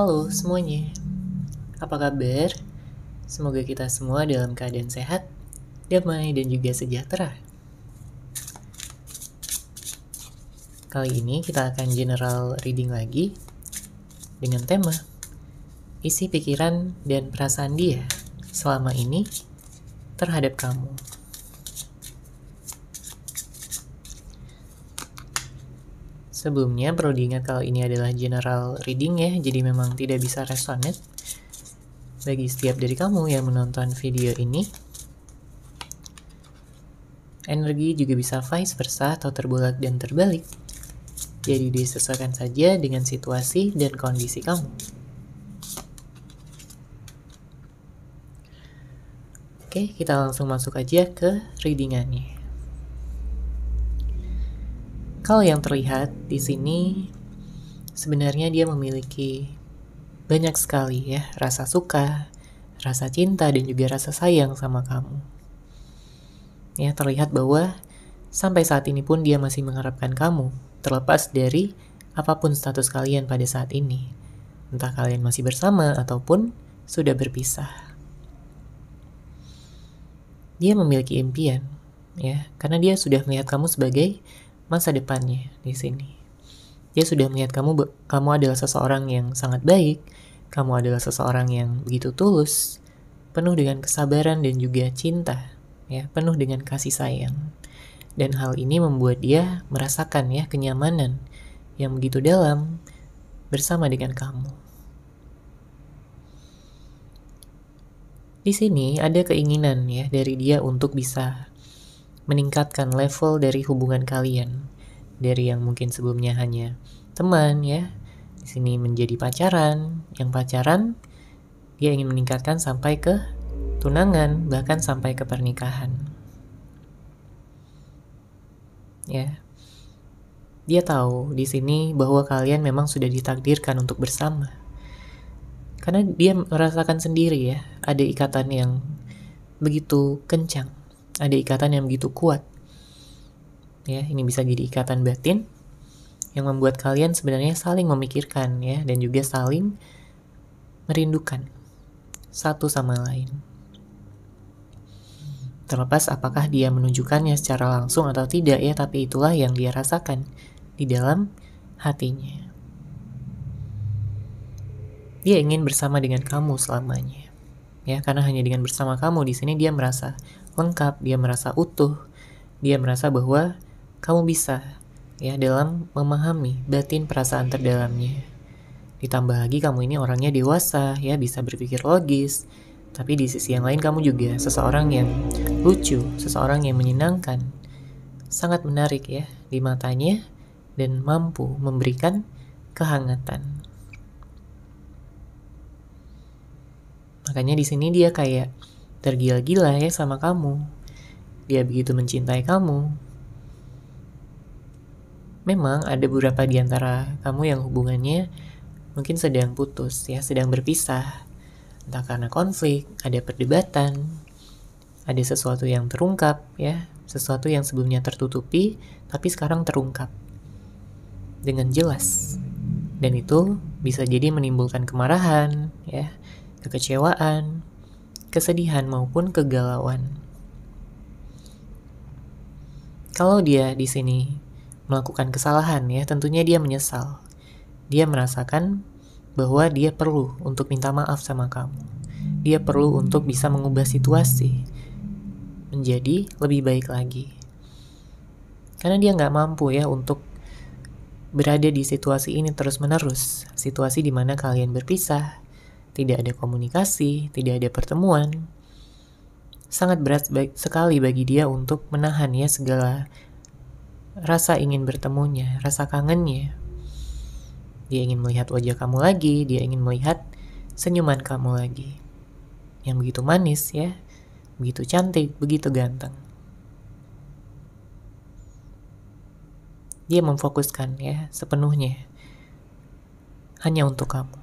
Halo semuanya, apa kabar? Semoga kita semua dalam keadaan sehat, damai, dan juga sejahtera. Kali ini kita akan general reading lagi dengan tema isi pikiran dan perasaan dia selama ini terhadap kamu. Sebelumnya perlu diingat kalau ini adalah general reading ya, jadi memang tidak bisa resonate bagi setiap dari kamu yang menonton video ini. Energi juga bisa vice versa atau terbolak dan terbalik. Jadi disesuaikan saja dengan situasi dan kondisi kamu. Oke, kita langsung masuk aja ke readingannya. Kalau yang terlihat di sini sebenarnya dia memiliki banyak sekali ya rasa suka, rasa cinta, dan juga rasa sayang sama kamu. Ya, terlihat bahwa sampai saat ini pun dia masih mengharapkan kamu, terlepas dari apapun status kalian pada saat ini. Entah kalian masih bersama ataupun sudah berpisah. Dia memiliki impian, ya, karena dia sudah melihat kamu sebagai masa depannya di sini. Dia sudah melihat kamu adalah seseorang yang sangat baik, kamu adalah seseorang yang begitu tulus, penuh dengan kesabaran dan juga cinta, ya, penuh dengan kasih sayang. Dan hal ini membuat dia merasakan ya kenyamanan yang begitu dalam bersama dengan kamu. Di sini ada keinginan ya dari dia untuk bisa meningkatkan level dari hubungan kalian. Dari yang mungkin sebelumnya hanya teman ya, di sini menjadi pacaran. Yang pacaran dia ingin meningkatkan sampai ke tunangan, bahkan sampai ke pernikahan. Ya. Dia tahu di sini bahwa kalian memang sudah ditakdirkan untuk bersama. Karena dia merasakan sendiri ya, ada ikatan yang begitu kencang, ada ikatan yang begitu kuat. Ya, ini bisa jadi ikatan batin yang membuat kalian sebenarnya saling memikirkan ya, dan juga saling merindukan satu sama lain. Terlepas apakah dia menunjukkannya secara langsung atau tidak ya, tapi itulah yang dia rasakan di dalam hatinya. Dia ingin bersama dengan kamu selamanya. Ya, karena hanya dengan bersama kamu di sini dia merasa lengkap, dia merasa utuh, dia merasa bahwa kamu bisa ya dalam memahami batin perasaan terdalamnya. Ditambah lagi kamu ini orangnya dewasa ya, bisa berpikir logis. Tapi di sisi yang lain kamu juga seseorang yang lucu, seseorang yang menyenangkan, sangat menarik ya di matanya dan mampu memberikan kehangatan. Makanya di sini dia kayak tergila-gila ya sama kamu. Dia begitu mencintai kamu. Memang ada beberapa di antara kamu yang hubungannya mungkin sedang putus ya, sedang berpisah. Entah karena konflik, ada perdebatan, ada sesuatu yang terungkap ya, sesuatu yang sebelumnya tertutupi tapi sekarang terungkap dengan jelas. Dan itu bisa jadi menimbulkan kemarahan ya, kekecewaan, kesedihan maupun kegalauan. Kalau dia di sini melakukan kesalahan ya, tentunya dia menyesal. Dia merasakan bahwa dia perlu untuk minta maaf sama kamu. Dia perlu untuk bisa mengubah situasi menjadi lebih baik lagi. Karena dia nggak mampu ya untuk berada di situasi ini terus-menerus. Situasi di mana kalian berpisah, tidak ada komunikasi, tidak ada pertemuan. Sangat berat sekali bagi dia untuk menahan ya segala rasa ingin bertemunya, rasa kangennya. Dia ingin melihat wajah kamu lagi, dia ingin melihat senyuman kamu lagi. Yang begitu manis ya, begitu cantik, begitu ganteng. Dia memfokuskan ya sepenuhnya hanya untuk kamu.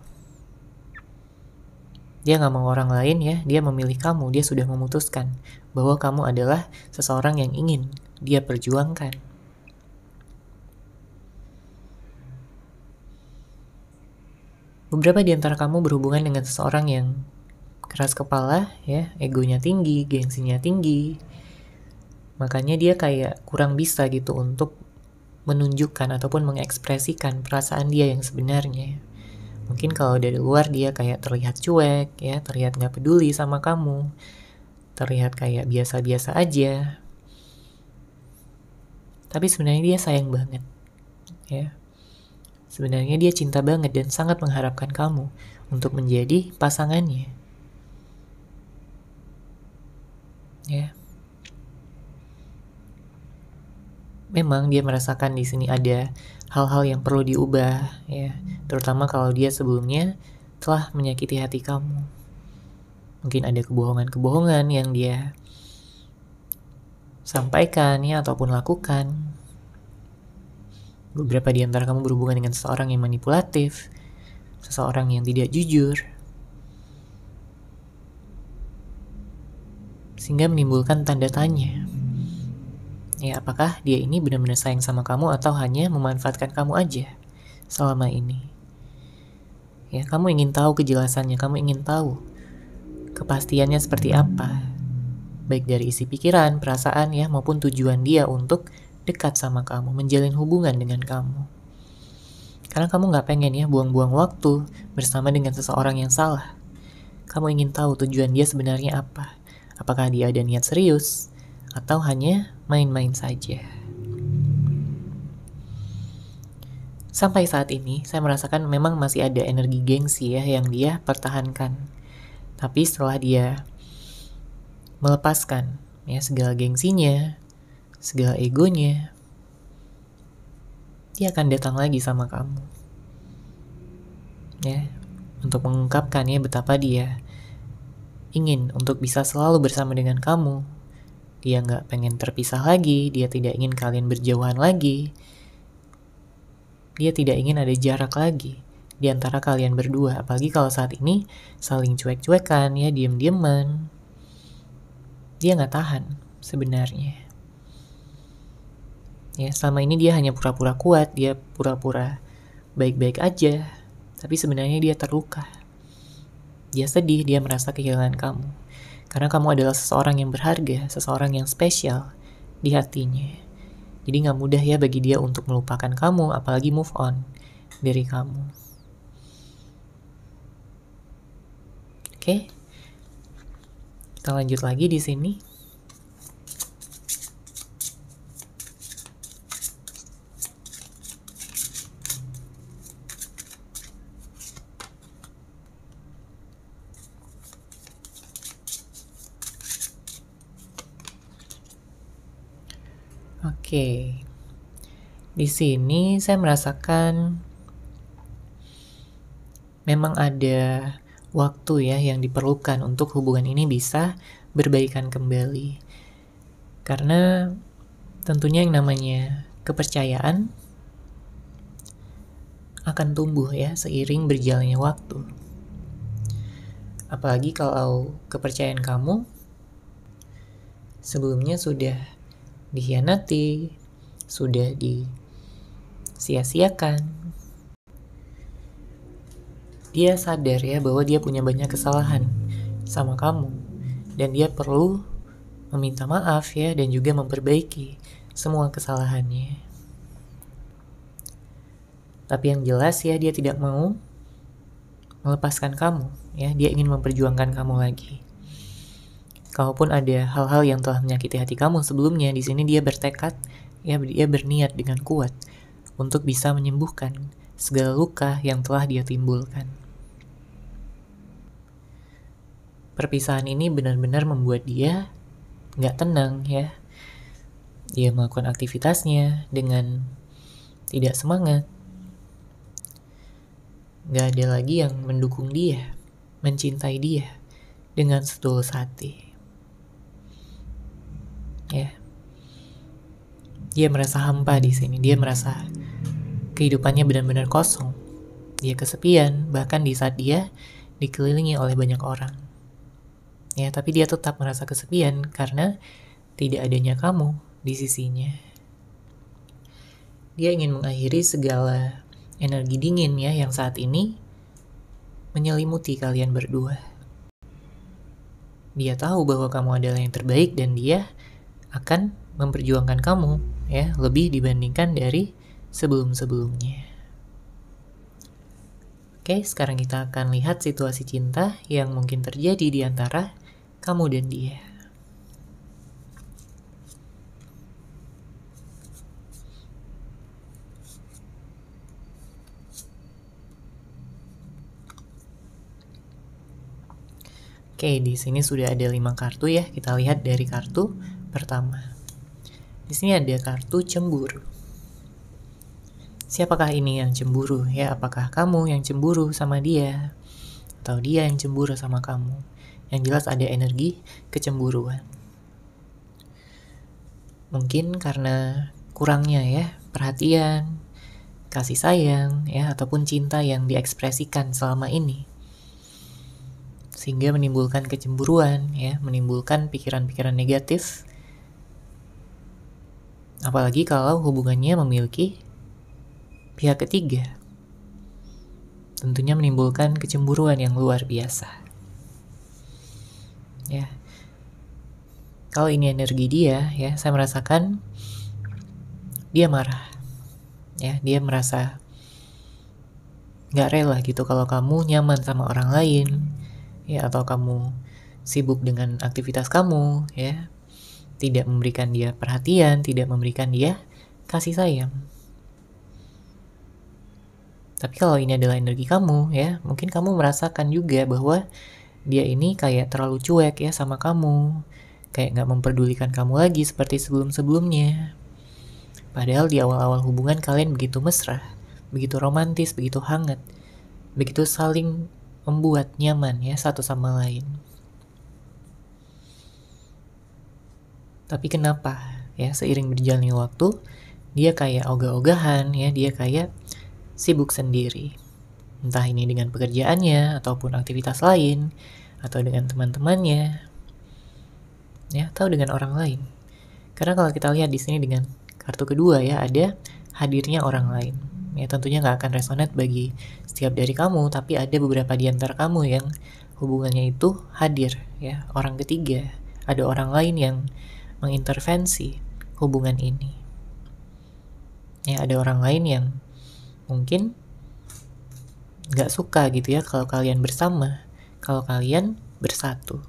Dia gak mau orang lain ya, dia memilih kamu, dia sudah memutuskan bahwa kamu adalah seseorang yang ingin dia perjuangkan. Beberapa di antara kamu berhubungan dengan seseorang yang keras kepala, ya, egonya tinggi, gengsinya tinggi. Makanya dia kayak kurang bisa gitu untuk menunjukkan ataupun mengekspresikan perasaan dia yang sebenarnya. Mungkin kalau dari luar dia kayak terlihat cuek, ya, terlihat nggak peduli sama kamu, terlihat kayak biasa-biasa aja. Tapi sebenarnya dia sayang banget, ya. Sebenarnya dia cinta banget dan sangat mengharapkan kamu untuk menjadi pasangannya. Ya. Memang dia merasakan di sini ada hal-hal yang perlu diubah, ya. Terutama kalau dia sebelumnya telah menyakiti hati kamu. Mungkin ada kebohongan-kebohongan yang dia sampaikan, ya, ataupun lakukan. Beberapa di antara kamu berhubungan dengan seseorang yang manipulatif, seseorang yang tidak jujur, sehingga menimbulkan tanda tanya. Ya, apakah dia ini benar-benar sayang sama kamu atau hanya memanfaatkan kamu aja selama ini? Ya, kamu ingin tahu kejelasannya, kamu ingin tahu kepastiannya seperti apa. Baik dari isi pikiran, perasaan, ya, maupun tujuan dia untuk dekat sama kamu, menjalin hubungan dengan kamu. Karena kamu gak pengen, ya, buang-buang waktu bersama dengan seseorang yang salah. Kamu ingin tahu tujuan dia sebenarnya apa. Apakah dia ada niat serius atau hanya main-main saja. Sampai saat ini, saya merasakan memang masih ada energi gengsi, ya, yang dia pertahankan. Tapi setelah dia melepaskan, ya, segala gengsinya, segala egonya, dia akan datang lagi sama kamu. Ya, untuk mengungkapkan, ya, betapa dia ingin untuk bisa selalu bersama dengan kamu. Dia gak pengen terpisah lagi, dia tidak ingin kalian berjauhan lagi. Dia tidak ingin ada jarak lagi di antara kalian berdua. Apalagi kalau saat ini saling cuek-cuekan, ya, diem-dieman. Dia gak tahan sebenarnya. Ya, selama ini dia hanya pura-pura kuat, dia pura-pura baik-baik aja. Tapi sebenarnya dia terluka. Dia sedih, dia merasa kehilangan kamu. Karena kamu adalah seseorang yang berharga, seseorang yang spesial di hatinya. Jadi gak mudah, ya, bagi dia untuk melupakan kamu, apalagi move on dari kamu. Oke, kita lanjut lagi di sini. Oke, di sini saya merasakan memang ada waktu, ya, yang diperlukan untuk hubungan ini bisa berbaikan kembali. Karena tentunya yang namanya kepercayaan akan tumbuh, ya, seiring berjalannya waktu. Apalagi kalau kepercayaan kamu sebelumnya sudah dikhianati, sudah disia-siakan. Dia sadar, ya, bahwa dia punya banyak kesalahan sama kamu. Dan dia perlu meminta maaf, ya, dan juga memperbaiki semua kesalahannya. Tapi yang jelas, ya, dia tidak mau melepaskan kamu, ya. Dia ingin memperjuangkan kamu lagi. Kalaupun ada hal-hal yang telah menyakiti hati kamu sebelumnya, di sini dia bertekad, ya, dia berniat dengan kuat untuk bisa menyembuhkan segala luka yang telah dia timbulkan. Perpisahan ini benar-benar membuat dia nggak tenang, ya. Dia melakukan aktivitasnya dengan tidak semangat. Nggak ada lagi yang mendukung dia, mencintai dia dengan setulus hati. Ya, dia merasa hampa di sini. Dia merasa kehidupannya benar-benar kosong. Dia kesepian, bahkan di saat dia dikelilingi oleh banyak orang. Ya, tapi dia tetap merasa kesepian karena tidak adanya kamu di sisinya. Dia ingin mengakhiri segala energi dingin, ya, yang saat ini menyelimuti kalian berdua. Dia tahu bahwa kamu adalah yang terbaik dan dia akan memperjuangkan kamu ya lebih dibandingkan dari sebelum-sebelumnya. Oke, sekarang kita akan lihat situasi cinta yang mungkin terjadi di antara kamu dan dia. Oke, di sini sudah ada 5 kartu ya. Kita lihat dari kartu pertama. Di sini ada kartu cemburu. Siapakah ini yang cemburu ya? Apakah kamu yang cemburu sama dia? Atau dia yang cemburu sama kamu? Yang jelas ada energi kecemburuan. Mungkin karena kurangnya ya perhatian, kasih sayang ya, ataupun cinta yang diekspresikan selama ini. Sehingga menimbulkan kecemburuan ya, menimbulkan pikiran-pikiran negatif. Apalagi kalau hubungannya memiliki pihak ketiga, tentunya menimbulkan kecemburuan yang luar biasa. Ya, kalau ini energi dia, ya, saya merasakan dia marah. Ya, dia merasa nggak rela gitu kalau kamu nyaman sama orang lain, ya, atau kamu sibuk dengan aktivitas kamu, ya, tidak memberikan dia perhatian, tidak memberikan dia kasih sayang. Tapi kalau ini adalah energi kamu, ya, mungkin kamu merasakan juga bahwa dia ini kayak terlalu cuek ya sama kamu, kayak nggak memperdulikan kamu lagi seperti sebelum-sebelumnya. Padahal di awal-awal hubungan kalian begitu mesra, begitu romantis, begitu hangat, begitu saling membuat nyaman ya satu sama lain. Tapi kenapa ya seiring berjalannya waktu, dia kayak ogah-ogahan ya, dia kayak sibuk sendiri. Entah ini dengan pekerjaannya, ataupun aktivitas lain, atau dengan teman-temannya, ya, atau dengan orang lain. Karena kalau kita lihat di sini dengan kartu kedua ya, ada hadirnya orang lain. Ya, tentunya nggak akan resonate bagi setiap dari kamu, tapi ada beberapa di antara kamu yang hubungannya itu hadir, ya, orang ketiga. Ada orang lain yang mengintervensi hubungan ini. Ya, ada orang lain yang mungkin gak suka gitu ya kalau kalian bersama, kalau kalian bersatu.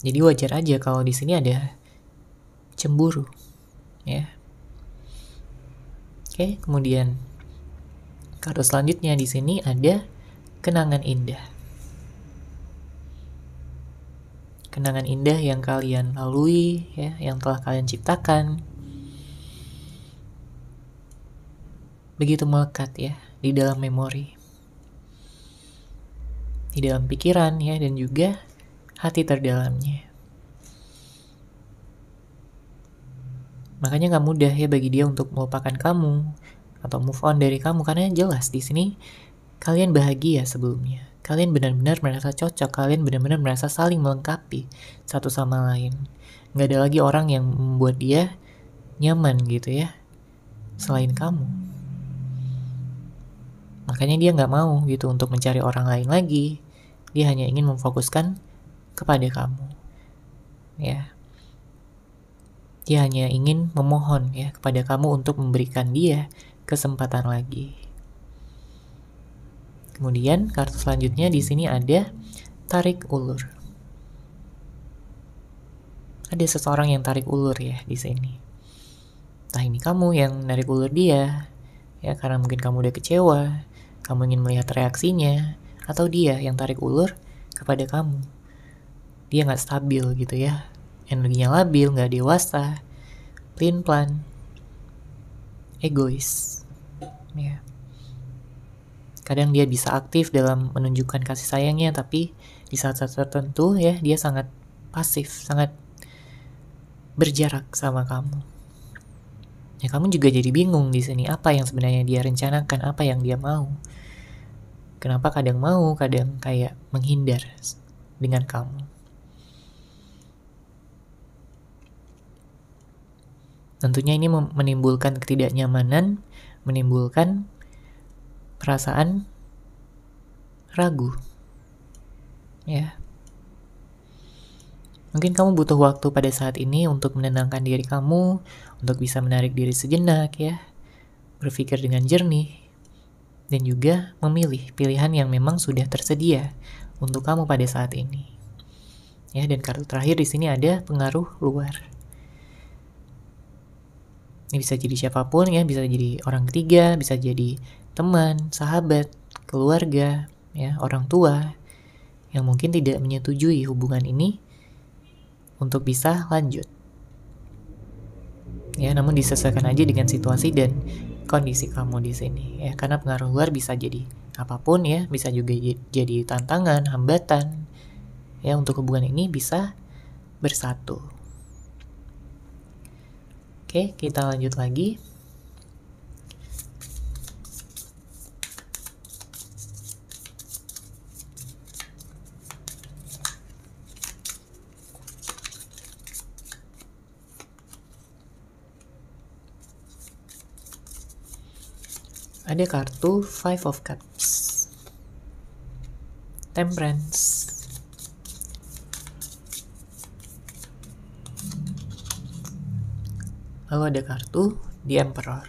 Jadi wajar aja kalau di sini ada cemburu, ya. Oke, kemudian kartu selanjutnya di sini ada kenangan indah. Kenangan indah yang kalian lalui, ya, yang telah kalian ciptakan. Begitu melekat ya di dalam memori, di dalam pikiran ya, dan juga hati terdalamnya. Makanya gak mudah ya bagi dia untuk melupakan kamu atau move on dari kamu, karena jelas di sini kalian bahagia sebelumnya. Kalian benar-benar merasa cocok, kalian benar-benar merasa saling melengkapi satu sama lain. Gak ada lagi orang yang membuat dia nyaman gitu ya selain kamu. Makanya dia gak mau gitu untuk mencari orang lain lagi. Dia hanya ingin memfokuskan kepada kamu. Ya. Dia hanya ingin memohon ya kepada kamu untuk memberikan dia kesempatan lagi. Kemudian kartu selanjutnya di sini ada tarik ulur. Ada seseorang yang tarik ulur ya di sini. Entah ini kamu yang narik ulur dia, ya, karena mungkin kamu udah kecewa, kamu ingin melihat reaksinya, atau dia yang tarik ulur kepada kamu. Dia gak stabil gitu ya, energinya labil, gak dewasa, pelin-pelan, egois, ya. Kadang dia bisa aktif dalam menunjukkan kasih sayangnya, tapi di saat-saat tertentu ya dia sangat pasif, sangat berjarak sama kamu. Ya, kamu juga jadi bingung di sini apa yang sebenarnya dia rencanakan, apa yang dia mau. Kenapa kadang mau, kadang kayak menghindar dengan kamu. Tentunya ini menimbulkan ketidaknyamanan, menimbulkan perasaan ragu. Ya. Mungkin kamu butuh waktu pada saat ini untuk menenangkan diri kamu, untuk bisa menarik diri sejenak ya, berpikir dengan jernih, dan juga memilih pilihan yang memang sudah tersedia untuk kamu pada saat ini. Ya, dan kartu terakhir di sini ada pengaruh luar. Ini bisa jadi siapapun ya, bisa jadi orang ketiga, bisa jadi teman, sahabat, keluarga, ya, orang tua yang mungkin tidak menyetujui hubungan ini untuk bisa lanjut. Ya, namun disesuaikan aja dengan situasi dan kondisi kamu di sini ya, karena pengaruh luar bisa jadi apapun ya, bisa juga jadi tantangan, hambatan ya, untuk hubungan ini bisa bersatu. Oke, kita lanjut lagi. Ada kartu Five of Cups, Temperance, lalu ada kartu The Emperor.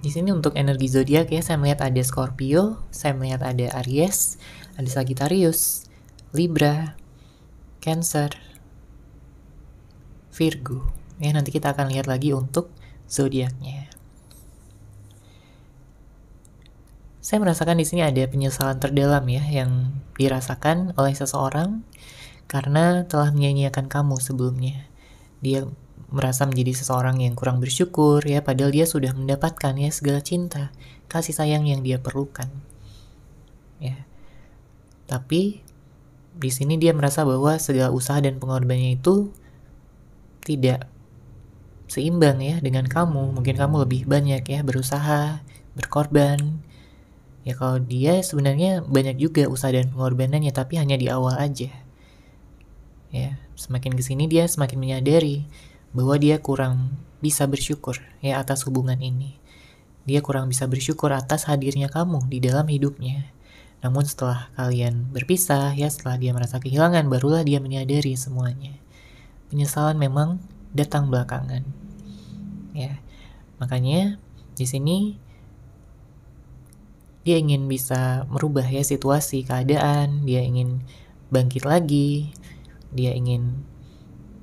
Di sini untuk energi zodiak ya, saya melihat ada Scorpio, saya melihat ada Aries, ada Sagittarius, Libra, Cancer, Virgo. Ya, nanti kita akan lihat lagi untuk zodiaknya. Saya merasakan di sini ada penyesalan terdalam ya yang dirasakan oleh seseorang karena telah menyanyiakan kamu sebelumnya. Dia merasa menjadi seseorang yang kurang bersyukur ya, padahal dia sudah mendapatkan ya segala cinta, kasih sayang yang dia perlukan. Ya. Tapi di sini dia merasa bahwa segala usaha dan pengorbanannya itu tidak seimbang ya dengan kamu. Mungkin kamu lebih banyak ya berusaha, berkorban. Ya kalau dia sebenarnya banyak juga usaha dan pengorbanannya, tapi hanya di awal aja. Ya, semakin kesini dia semakin menyadari bahwa dia kurang bisa bersyukur ya atas hubungan ini. Dia kurang bisa bersyukur atas hadirnya kamu di dalam hidupnya. Namun setelah kalian berpisah ya, setelah dia merasa kehilangan, barulah dia menyadari semuanya. Penyesalan memang datang belakangan. Ya. Makanya di sini dia ingin bisa merubah ya situasi, keadaan, dia ingin bangkit lagi, dia ingin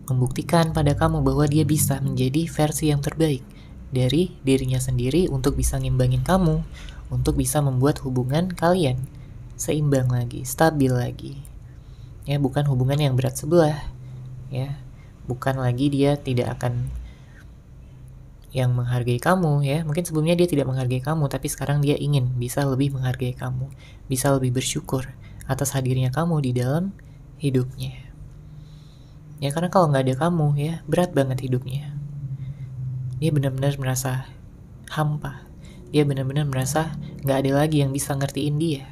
membuktikan pada kamu bahwa dia bisa menjadi versi yang terbaik dari dirinya sendiri untuk bisa ngimbangin kamu, untuk bisa membuat hubungan kalian seimbang lagi, stabil lagi. Ya, bukan hubungan yang berat sebelah. Ya, bukan lagi dia tidak akan yang menghargai kamu ya. Mungkin sebelumnya dia tidak menghargai kamu, tapi sekarang dia ingin bisa lebih menghargai kamu, bisa lebih bersyukur atas hadirnya kamu di dalam hidupnya. Ya karena kalau nggak ada kamu ya, berat banget hidupnya. Dia benar-benar merasa hampa. Dia benar-benar merasa nggak ada lagi yang bisa ngertiin dia.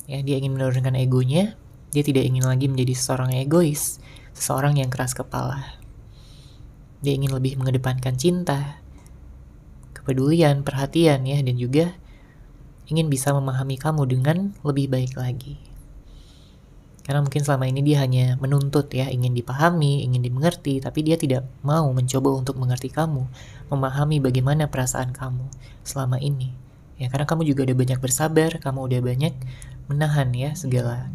Ya, dia ingin menurunkan egonya. Dia tidak ingin lagi menjadi seseorang egois, seseorang yang keras kepala. Dia ingin lebih mengedepankan cinta, kepedulian, perhatian ya, dan juga ingin bisa memahami kamu dengan lebih baik lagi. Karena mungkin selama ini dia hanya menuntut ya, ingin dipahami, ingin dimengerti, tapi dia tidak mau mencoba untuk mengerti kamu, memahami bagaimana perasaan kamu selama ini. Ya karena kamu juga udah banyak bersabar, kamu udah banyak menahan ya segala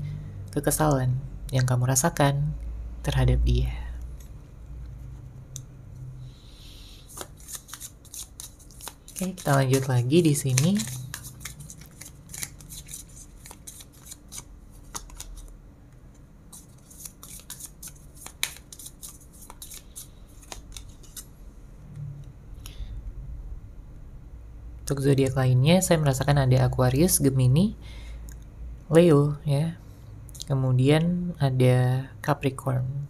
kekesalan yang kamu rasakan terhadap dia. Oke, kita lanjut lagi di sini. Untuk zodiak lainnya, saya merasakan ada Aquarius, Gemini, Leo, ya. Kemudian ada Capricorn,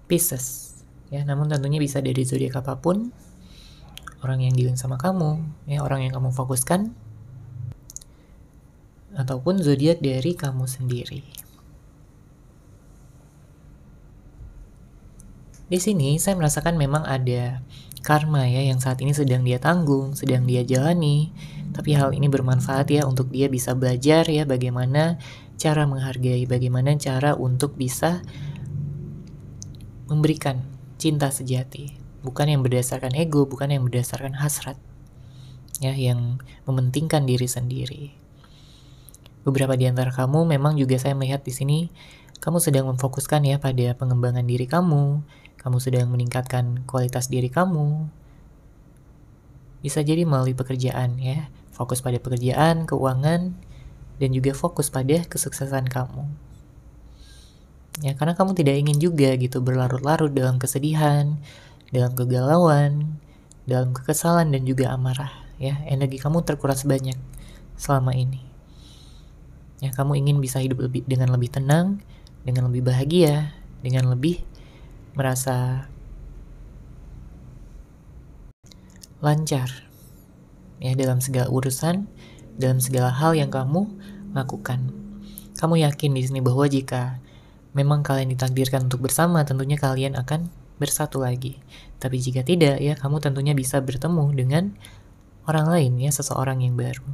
Pisces, ya. Namun tentunya bisa dari zodiak apapun, orang yang dealing sama kamu, ya, orang yang kamu fokuskan, ataupun zodiak dari kamu sendiri. Di sini saya merasakan memang ada karma ya yang saat ini sedang dia tanggung, sedang dia jalani. Tapi hal ini bermanfaat ya untuk dia bisa belajar ya bagaimana cara menghargai, bagaimana cara untuk bisa memberikan cinta sejati. Bukan yang berdasarkan ego, bukan yang berdasarkan hasrat. Ya, yang mementingkan diri sendiri. Beberapa di antara kamu memang juga saya melihat di sini kamu sedang memfokuskan ya pada pengembangan diri kamu sedang meningkatkan kualitas diri kamu. Bisa jadi melalui pekerjaan ya, fokus pada pekerjaan, keuangan, dan juga fokus pada kesuksesan kamu. Ya, karena kamu tidak ingin juga gitu berlarut-larut dalam kesedihan, dalam kegalauan, dalam kekesalan dan juga amarah. Ya, energi kamu terkuras banyak selama ini. Ya, kamu ingin bisa hidup dengan lebih tenang, dengan lebih bahagia, dengan lebih merasa lancar ya dalam segala urusan, dalam segala hal yang kamu lakukan. Kamu yakin di sini bahwa jika memang kalian ditakdirkan untuk bersama, tentunya kalian akan bersatu lagi. Tapi jika tidak ya, kamu tentunya bisa bertemu dengan orang lain ya, seseorang yang baru.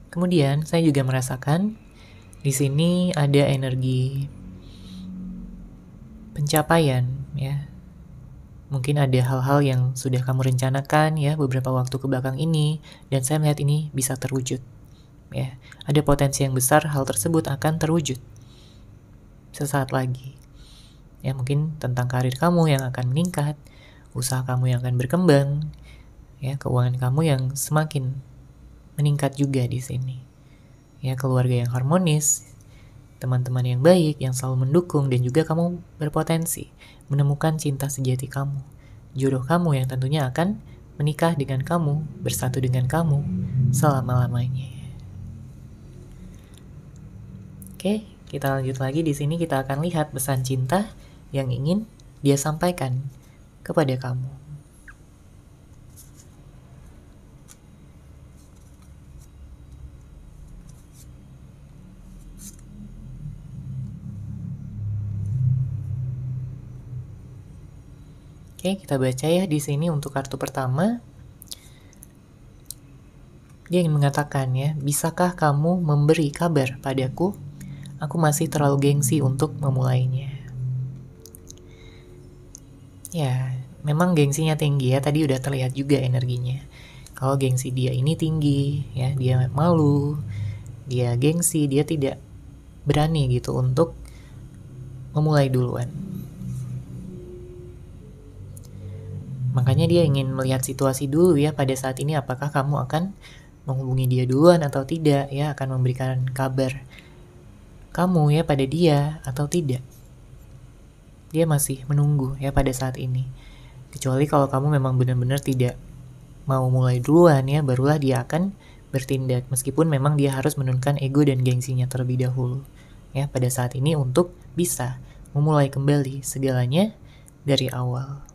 Kemudian saya juga merasakan di sini ada energi pencapaian ya. Mungkin ada hal-hal yang sudah kamu rencanakan ya beberapa waktu ke belakang ini, dan saya melihat ini bisa terwujud. Ya, ada potensi yang besar hal tersebut akan terwujud sesaat lagi. Ya, mungkin tentang karir kamu yang akan meningkat, usaha kamu yang akan berkembang, ya, keuangan kamu yang semakin meningkat juga di sini. Ya, keluarga yang harmonis, teman-teman yang baik, yang selalu mendukung, dan juga kamu berpotensi menemukan cinta sejati kamu, jodoh kamu yang tentunya akan menikah dengan kamu, bersatu dengan kamu selama-lamanya. Oke, kita lanjut lagi. Di sini kita akan lihat pesan cinta yang ingin dia sampaikan kepada kamu. Oke, kita baca ya di sini untuk kartu pertama. Dia ingin mengatakan ya, bisakah kamu memberi kabar padaku? Aku masih terlalu gengsi untuk memulainya. Ya, memang gengsinya tinggi ya, tadi udah terlihat juga energinya. Kalau gengsi dia ini tinggi, ya, dia malu, dia gengsi, dia tidak berani gitu untuk memulai duluan. Makanya dia ingin melihat situasi dulu ya pada saat ini, apakah kamu akan menghubungi dia duluan atau tidak ya, akan memberikan kabar kamu ya pada dia atau tidak. Dia masih menunggu ya pada saat ini. Kecuali kalau kamu memang benar-benar tidak mau mulai duluan ya, barulah dia akan bertindak, meskipun memang dia harus menurunkan ego dan gengsinya terlebih dahulu ya pada saat ini untuk bisa memulai kembali segalanya dari awal.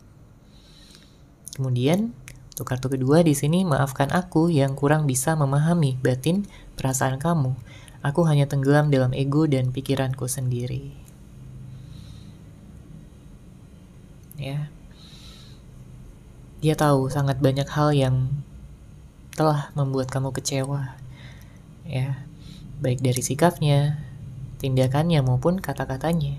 Kemudian untuk kartu kedua di sini, maafkan aku yang kurang bisa memahami batin perasaan kamu. Aku hanya tenggelam dalam ego dan pikiranku sendiri. Ya. Dia tahu sangat banyak hal yang telah membuat kamu kecewa. Ya. Baik dari sikapnya, tindakannya maupun kata-katanya.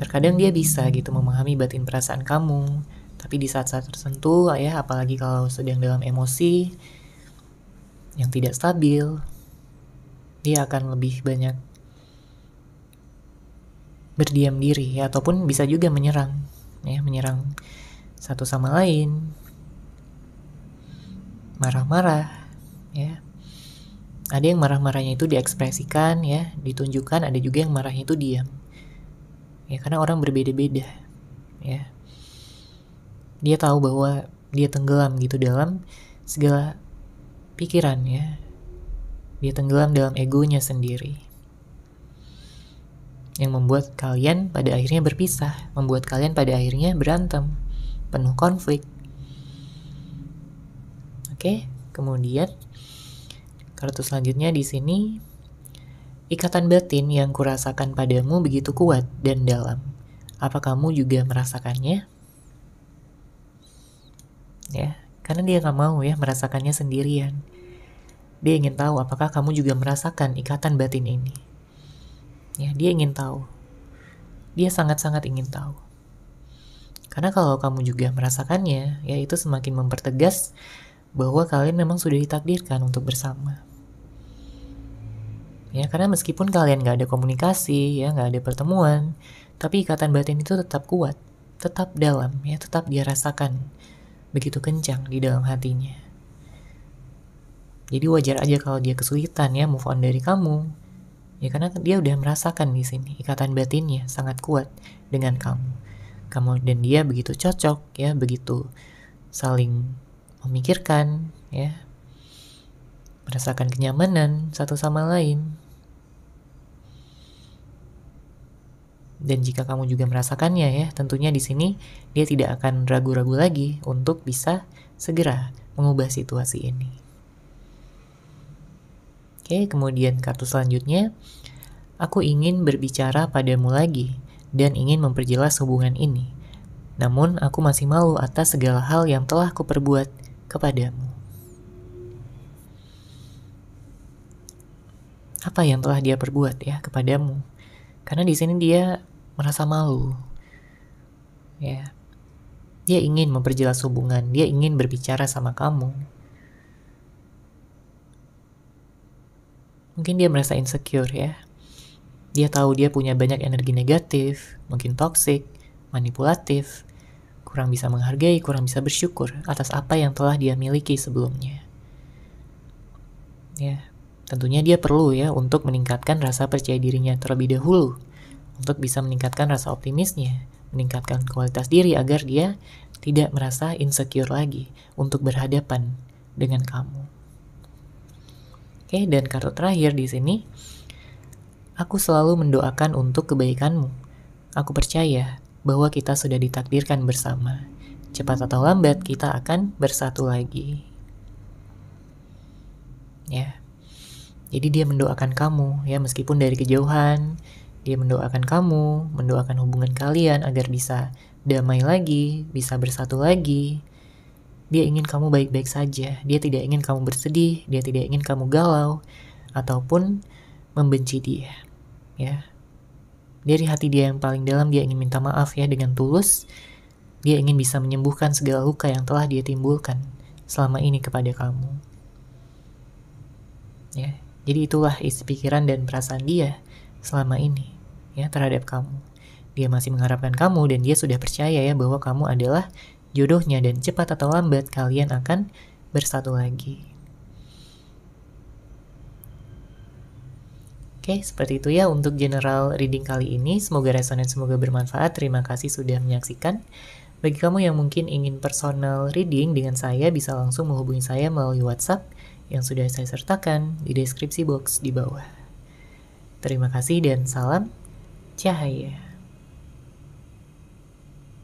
Terkadang dia bisa gitu memahami batin perasaan kamu, tapi di saat-saat tertentu ya, apalagi kalau sedang dalam emosi yang tidak stabil, dia akan lebih banyak berdiam diri ya, ataupun bisa juga menyerang ya, menyerang satu sama lain, marah-marah ya. Ada yang marah-marahnya itu diekspresikan ya, ditunjukkan, ada juga yang marahnya itu diam. Ya, karena orang berbeda-beda ya. Dia tahu bahwa dia tenggelam gitu dalam segala pikiran ya. Dia tenggelam dalam egonya sendiri. Yang membuat kalian pada akhirnya berpisah, membuat kalian pada akhirnya berantem, penuh konflik. Oke, kemudian kartu selanjutnya di sini, Ikatan batin yang kurasakan padamu begitu kuat dan dalam. Apa kamu juga merasakannya? Ya, karena dia gak mau ya merasakannya sendirian. Dia ingin tahu apakah kamu juga merasakan ikatan batin ini. Ya, dia ingin tahu. Dia sangat-sangat ingin tahu. Karena kalau kamu juga merasakannya, ya itu semakin mempertegas bahwa kalian memang sudah ditakdirkan untuk bersama. Ya, karena meskipun kalian gak ada komunikasi, ya gak ada pertemuan, tapi ikatan batin itu tetap kuat, tetap dalam, ya tetap dia rasakan begitu kencang di dalam hatinya. Jadi wajar aja kalau dia kesulitan ya move on dari kamu, ya karena dia udah merasakan di sini ikatan batinnya sangat kuat dengan kamu dan dia begitu cocok ya, begitu saling memikirkan ya, merasakan kenyamanan satu sama lain. Dan jika kamu juga merasakannya ya, tentunya di sini dia tidak akan ragu-ragu lagi untuk bisa segera mengubah situasi ini. Oke, kemudian kartu selanjutnya, aku ingin berbicara padamu lagi dan ingin memperjelas hubungan ini. Namun aku masih malu atas segala hal yang telah kuperbuat kepadamu. Apa yang telah dia perbuat ya kepadamu? Karena di sini dia merasa malu. Ya. Dia ingin memperjelas hubungan, dia ingin berbicara sama kamu. Mungkin dia merasa insecure ya. Dia tahu dia punya banyak energi negatif, mungkin toxic, manipulatif, kurang bisa menghargai, kurang bisa bersyukur atas apa yang telah dia miliki sebelumnya. Ya, tentunya dia perlu ya untuk meningkatkan rasa percaya dirinya terlebih dahulu, untuk bisa meningkatkan rasa optimisnya, meningkatkan kualitas diri agar dia tidak merasa insecure lagi untuk berhadapan dengan kamu. Oke, dan kartu terakhir di sini, aku selalu mendoakan untuk kebaikanmu. Aku percaya bahwa kita sudah ditakdirkan bersama. Cepat atau lambat kita akan bersatu lagi. Ya. Jadi dia mendoakan kamu ya, meskipun dari kejauhan, dia mendoakan kamu, mendoakan hubungan kalian agar bisa damai lagi, bisa bersatu lagi. Dia ingin kamu baik-baik saja. Dia tidak ingin kamu bersedih, dia tidak ingin kamu galau ataupun membenci dia. Ya. Dari hati dia yang paling dalam dia ingin minta maaf ya dengan tulus. Dia ingin bisa menyembuhkan segala luka yang telah dia timbulkan selama ini kepada kamu. Ya. Jadi itulah isi pikiran dan perasaan dia selama ini ya terhadap kamu. Dia masih mengharapkan kamu dan dia sudah percaya ya bahwa kamu adalah jodohnya dan cepat atau lambat kalian akan bersatu lagi. Oke, seperti itu ya untuk general reading kali ini. Semoga resonate, semoga bermanfaat. Terima kasih sudah menyaksikan. Bagi kamu yang mungkin ingin personal reading dengan saya, bisa langsung menghubungi saya melalui WhatsApp yang sudah saya sertakan di deskripsi box di bawah. Terima kasih dan salam cahaya.